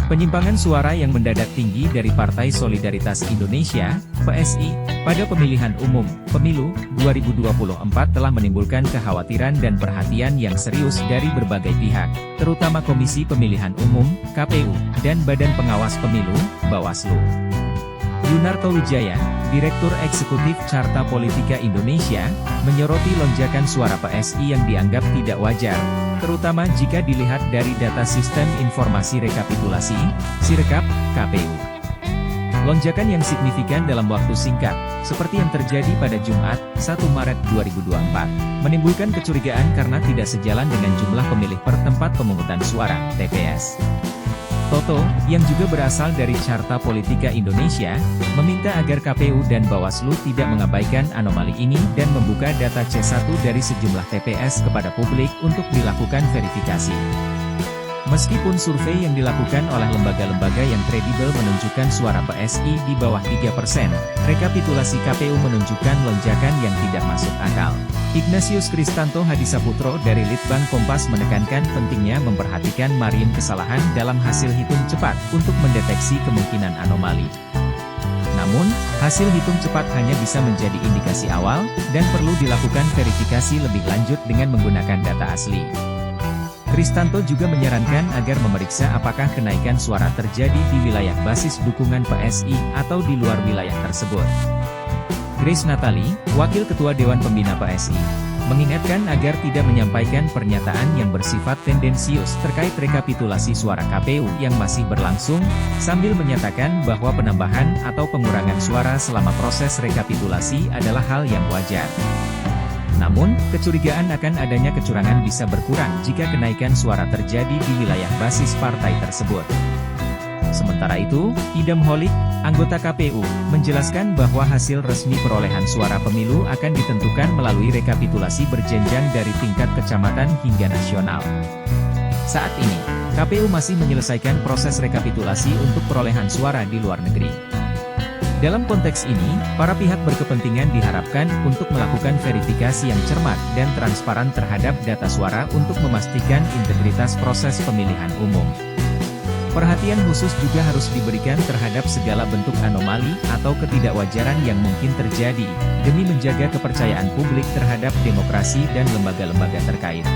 Penyimpangan suara yang mendadak tinggi dari Partai Solidaritas Indonesia, PSI, pada pemilihan umum, pemilu, 2024 telah menimbulkan kekhawatiran dan perhatian yang serius dari berbagai pihak, terutama Komisi Pemilihan Umum, KPU, dan Badan Pengawas Pemilu, Bawaslu. Yunarto Wijaya, Direktur Eksekutif Carta Politika Indonesia, menyoroti lonjakan suara PSI yang dianggap tidak wajar, terutama jika dilihat dari data Sistem Informasi Rekapitulasi, Sirekap, KPU. Lonjakan yang signifikan dalam waktu singkat, seperti yang terjadi pada Jumat, 1 Maret 2024, menimbulkan kecurigaan karena tidak sejalan dengan jumlah pemilih per tempat pemungutan suara, TPS. Toto, yang juga berasal dari Carta Politika Indonesia, meminta agar KPU dan Bawaslu tidak mengabaikan anomali ini dan membuka data C1 dari sejumlah TPS kepada publik untuk dilakukan verifikasi. Meskipun survei yang dilakukan oleh lembaga-lembaga yang kredibel menunjukkan suara PSI di bawah 3%, rekapitulasi KPU menunjukkan lonjakan yang tidak masuk akal. Ignatius Kristanto Hadisaputro dari Litbang Kompas menekankan pentingnya memperhatikan margin kesalahan dalam hasil hitung cepat untuk mendeteksi kemungkinan anomali. Namun, hasil hitung cepat hanya bisa menjadi indikasi awal, dan perlu dilakukan verifikasi lebih lanjut dengan menggunakan data asli. Kristanto juga menyarankan agar memeriksa apakah kenaikan suara terjadi di wilayah basis dukungan PSI atau di luar wilayah tersebut. Grace Natali, Wakil Ketua Dewan Pembina PSI, mengingatkan agar tidak menyampaikan pernyataan yang bersifat tendensius terkait rekapitulasi suara KPU yang masih berlangsung, sambil menyatakan bahwa penambahan atau pengurangan suara selama proses rekapitulasi adalah hal yang wajar. Namun, kecurigaan akan adanya kecurangan bisa berkurang jika kenaikan suara terjadi di wilayah basis partai tersebut. Sementara itu, Idam Holik, anggota KPU, menjelaskan bahwa hasil resmi perolehan suara pemilu akan ditentukan melalui rekapitulasi berjenjang dari tingkat kecamatan hingga nasional. Saat ini, KPU masih menyelesaikan proses rekapitulasi untuk perolehan suara di luar negeri. Dalam konteks ini, para pihak berkepentingan diharapkan untuk melakukan verifikasi yang cermat dan transparan terhadap data suara untuk memastikan integritas proses pemilihan umum. Perhatian khusus juga harus diberikan terhadap segala bentuk anomali atau ketidakwajaran yang mungkin terjadi, demi menjaga kepercayaan publik terhadap demokrasi dan lembaga-lembaga terkait.